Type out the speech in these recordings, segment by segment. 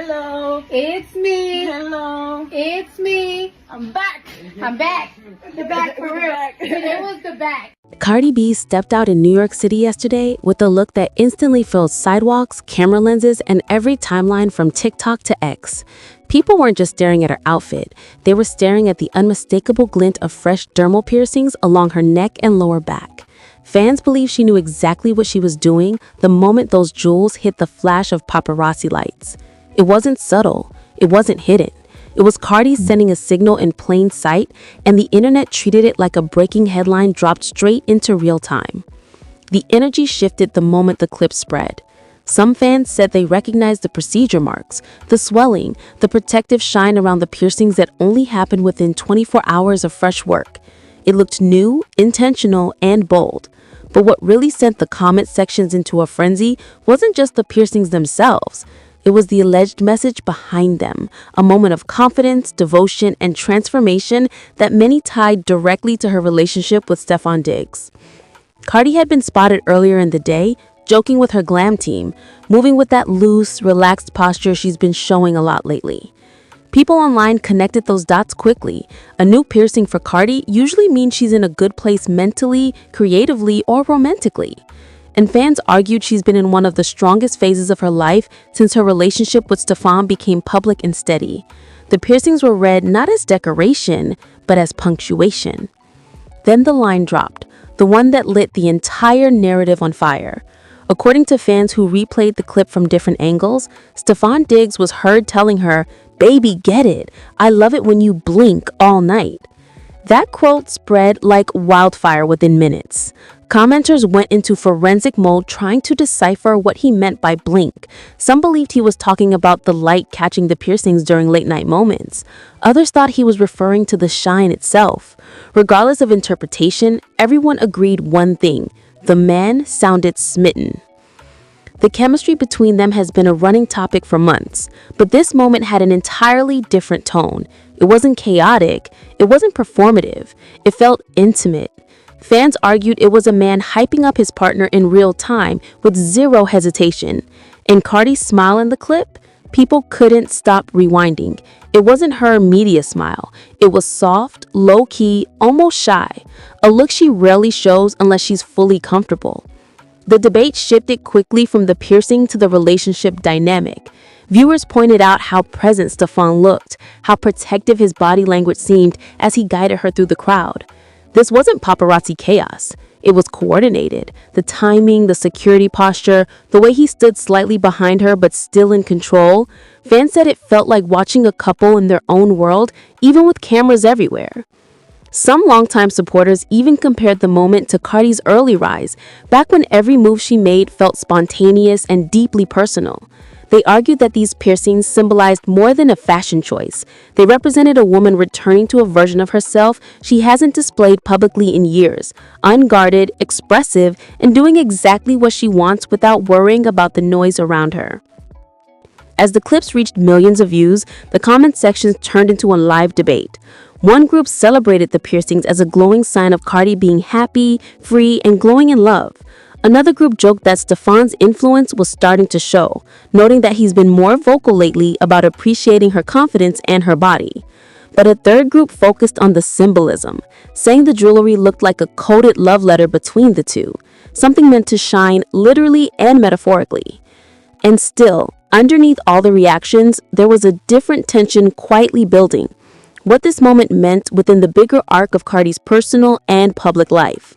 Hello. It's me. Hello. It's me. I'm back. I'm back. The back for real. It was the back. Cardi B stepped out in New York City yesterday with a look that instantly filled sidewalks, camera lenses, and every timeline from TikTok to X. People weren't just staring at her outfit, they were staring at the unmistakable glint of fresh dermal piercings along her neck and lower back. Fans believe she knew exactly what she was doing the moment those jewels hit the flash of paparazzi lights. It wasn't subtle, it wasn't hidden. It was Cardi sending a signal in plain sight, and the internet treated it like a breaking headline dropped straight into real time. The energy shifted the moment the clip spread. Some fans said they recognized the procedure marks, the swelling, the protective shine around the piercings that only happened within 24 hours of fresh work. It looked new, intentional, and bold. But what really sent the comment sections into a frenzy wasn't just the piercings themselves. It was the alleged message behind them, a moment of confidence, devotion, and transformation that many tied directly to her relationship with Stefon Diggs. Cardi had been spotted earlier in the day, joking with her glam team, moving with that loose, relaxed posture she's been showing a lot lately. People online connected those dots quickly. A new piercing for Cardi usually means she's in a good place mentally, creatively, or romantically. And fans argued she's been in one of the strongest phases of her life since her relationship with Stefon became public and steady. The piercings were read not as decoration, but as punctuation. Then the line dropped, the one that lit the entire narrative on fire. According to fans who replayed the clip from different angles, Stefon Diggs was heard telling her, "Baby, get it. I love it when you blink all night." That quote spread like wildfire within minutes. Commenters went into forensic mode trying to decipher what he meant by blink. Some believed he was talking about the light catching the piercings during late-night moments. Others thought he was referring to the shine itself. Regardless of interpretation, everyone agreed one thing: the man sounded smitten. The chemistry between them has been a running topic for months, but this moment had an entirely different tone. It wasn't chaotic, it wasn't performative, it felt intimate. Fans argued it was a man hyping up his partner in real time with zero hesitation. And Cardi's smile in the clip, people couldn't stop rewinding. It wasn't her media smile. It was soft, low-key, almost shy, a look she rarely shows unless she's fully comfortable. The debate shifted quickly from the piercing to the relationship dynamic. Viewers pointed out how present Stefon looked, how protective his body language seemed as he guided her through the crowd. This wasn't paparazzi chaos. It was coordinated. The timing, the security posture, the way he stood slightly behind her but still in control. Fans said it felt like watching a couple in their own world, even with cameras everywhere. Some longtime supporters even compared the moment to Cardi's early rise, back when every move she made felt spontaneous and deeply personal. They argued that these piercings symbolized more than a fashion choice. They represented a woman returning to a version of herself she hasn't displayed publicly in years, unguarded, expressive, and doing exactly what she wants without worrying about the noise around her. As the clips reached millions of views, the comment sections turned into a live debate. One group celebrated the piercings as a glowing sign of Cardi being happy, free, and glowing in love. Another group joked that Stefon's influence was starting to show, noting that he's been more vocal lately about appreciating her confidence and her body. But a third group focused on the symbolism, saying the jewelry looked like a coded love letter between the two, something meant to shine literally and metaphorically. And still, underneath all the reactions, there was a different tension quietly building. What this moment meant within the bigger arc of Cardi's personal and public life.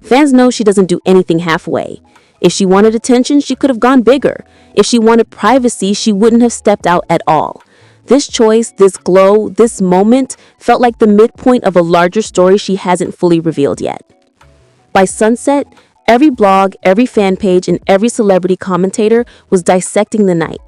Fans know she doesn't do anything halfway. If she wanted attention, she could have gone bigger. If she wanted privacy, she wouldn't have stepped out at all. This choice, this glow, this moment felt like the midpoint of a larger story she hasn't fully revealed yet. By sunset, every blog, every fan page, and every celebrity commentator was dissecting the night.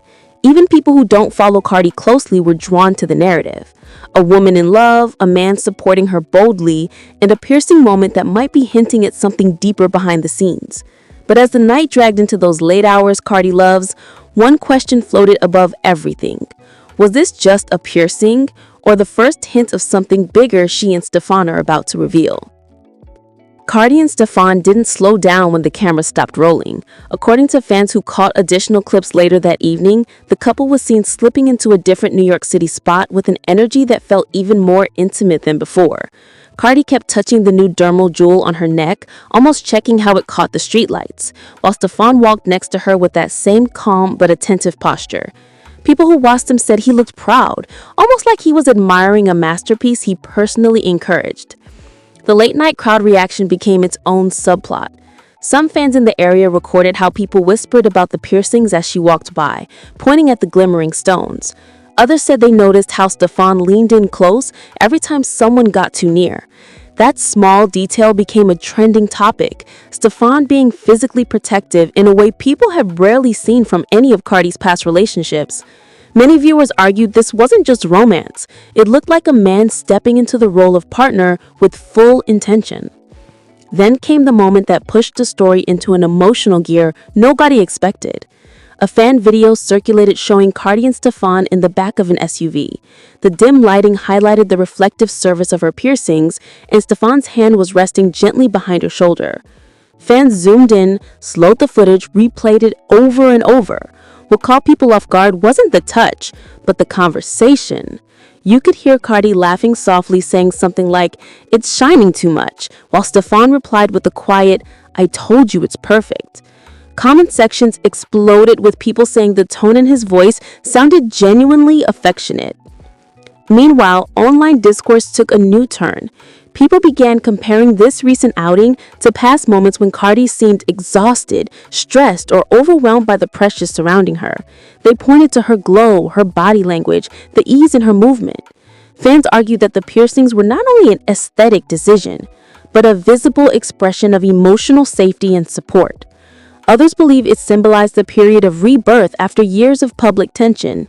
Even people who don't follow Cardi closely were drawn to the narrative. A woman in love, a man supporting her boldly, and a piercing moment that might be hinting at something deeper behind the scenes. But as the night dragged into those late hours Cardi loves, one question floated above everything. Was this just a piercing, or the first hint of something bigger she and Stefon are about to reveal? Cardi and Stefon didn't slow down when the camera stopped rolling. According to fans who caught additional clips later that evening, the couple was seen slipping into a different New York City spot with an energy that felt even more intimate than before. Cardi kept touching the new dermal jewel on her neck, almost checking how it caught the streetlights, while Stefon walked next to her with that same calm but attentive posture. People who watched him said he looked proud, almost like he was admiring a masterpiece he personally encouraged. The late-night crowd reaction became its own subplot. Some fans in the area recorded how people whispered about the piercings as she walked by, pointing at the glimmering stones. Others said they noticed how Stefon leaned in close every time someone got too near. That small detail became a trending topic, Stefon being physically protective in a way people have rarely seen from any of Cardi's past relationships. Many viewers argued this wasn't just romance. It looked like a man stepping into the role of partner with full intention. Then came the moment that pushed the story into an emotional gear nobody expected. A fan video circulated showing Cardi and Stefon in the back of an SUV. The dim lighting highlighted the reflective surface of her piercings, and Stefon's hand was resting gently behind her shoulder. Fans zoomed in, slowed the footage, replayed it over and over. What caught people off guard wasn't the touch, but the conversation. You could hear Cardi laughing softly, saying something like, "It's shining too much," while Stefon replied with a quiet, "I told you it's perfect." Comment sections exploded with people saying the tone in his voice sounded genuinely affectionate. Meanwhile, online discourse took a new turn. People began comparing this recent outing to past moments when Cardi seemed exhausted, stressed, or overwhelmed by the pressure surrounding her. They pointed to her glow, her body language, the ease in her movement. Fans argued that the piercings were not only an aesthetic decision, but a visible expression of emotional safety and support. Others believe it symbolized a period of rebirth after years of public tension.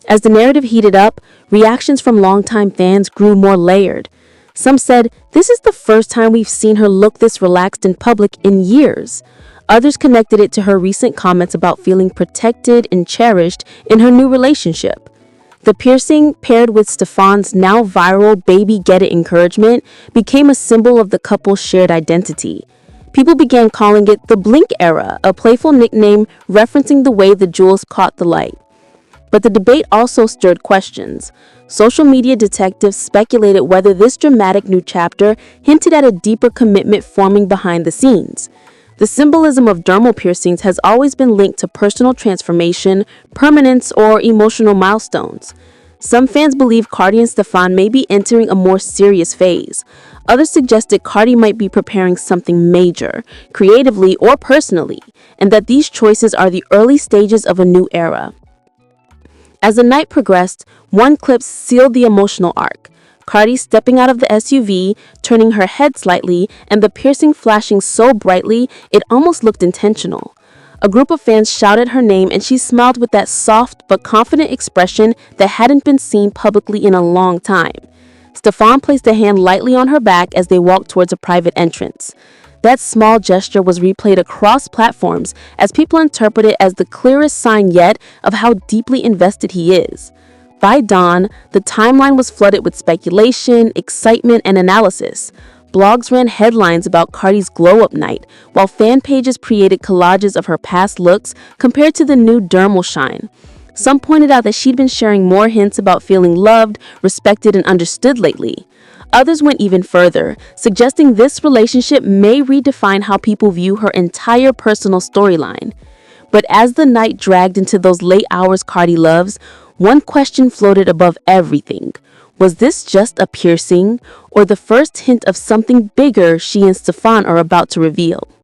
As the narrative heated up, reactions from longtime fans grew more layered. Some said, "This is the first time we've seen her look this relaxed in public in years." Others connected it to her recent comments about feeling protected and cherished in her new relationship. The piercing, paired with Stefon's now viral "baby get it" encouragement, became a symbol of the couple's shared identity. People began calling it the Blink era, a playful nickname referencing the way the jewels caught the light. But the debate also stirred questions. Social media detectives speculated whether this dramatic new chapter hinted at a deeper commitment forming behind the scenes. The symbolism of dermal piercings has always been linked to personal transformation, permanence, or emotional milestones. Some fans believe Cardi and Stefon may be entering a more serious phase. Others suggested Cardi might be preparing something major, creatively or personally, and that these choices are the early stages of a new era. As the night progressed, one clip sealed the emotional arc. Cardi stepping out of the SUV, turning her head slightly, and the piercing flashing so brightly it almost looked intentional. A group of fans shouted her name, and she smiled with that soft but confident expression that hadn't been seen publicly in a long time. Stefon placed a hand lightly on her back as they walked towards a private entrance. That small gesture was replayed across platforms as people interpret it as the clearest sign yet of how deeply invested he is. By dawn, the timeline was flooded with speculation, excitement, and analysis. Blogs ran headlines about Cardi's glow-up night, while fan pages created collages of her past looks compared to the new dermal shine. Some pointed out that she'd been sharing more hints about feeling loved, respected, and understood lately. Others went even further, suggesting this relationship may redefine how people view her entire personal storyline. But as the night dragged into those late hours Cardi loves, one question floated above everything. Was this just a piercing, or the first hint of something bigger she and Stefon are about to reveal?